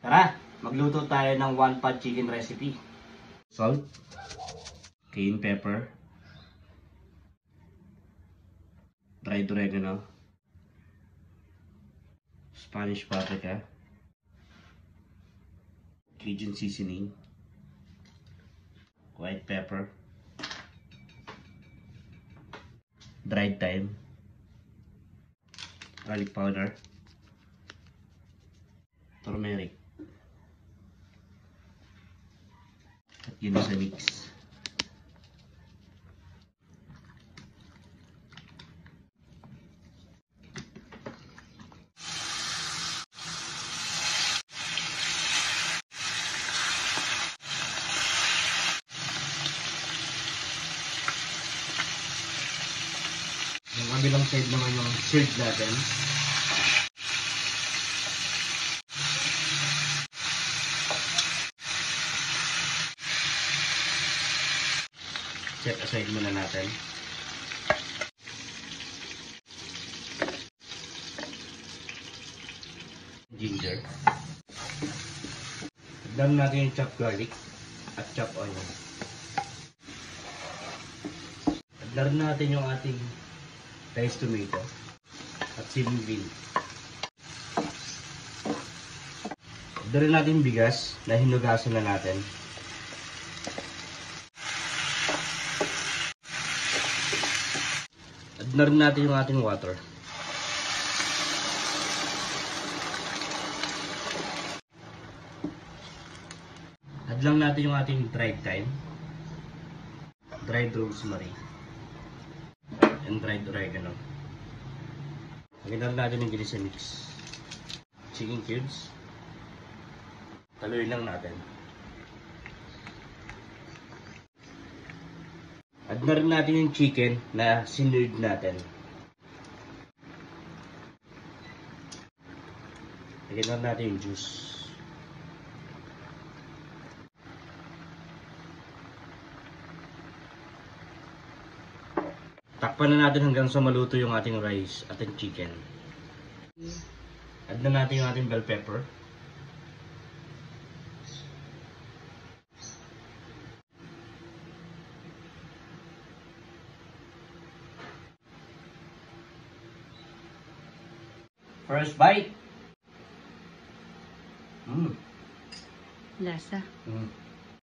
Tara, magluto tayo ng one pot chicken recipe. Salt, cayenne pepper, dried oregano, Spanish paprika, Cajun seasoning, white pepper, dried thyme, garlic powder, turmeric. At yun sa mix. Yung kabilang side naman yung serve natin. Set aside muna natin. Ginger. Dam natin yung chopped garlic at chopped onion. Adlarin natin yung ating diced tomato at siling bean. Adlarin natin yung bigas na hinugasan na natin. Adlarin natin yung ating water. Adlang natin yung ating dried thyme, dried rosemary, and dried oregano. Lagyan natin yung ginisa mix. Chicken cubes. Taluin lang natin. Add na rin natin yung chicken na sinuid natin. Lagyan natin yung juice. Takpan na natin hanggang sa maluto yung ating rice at yung chicken. Add na natin yung ating bell pepper. First bite. Lasa.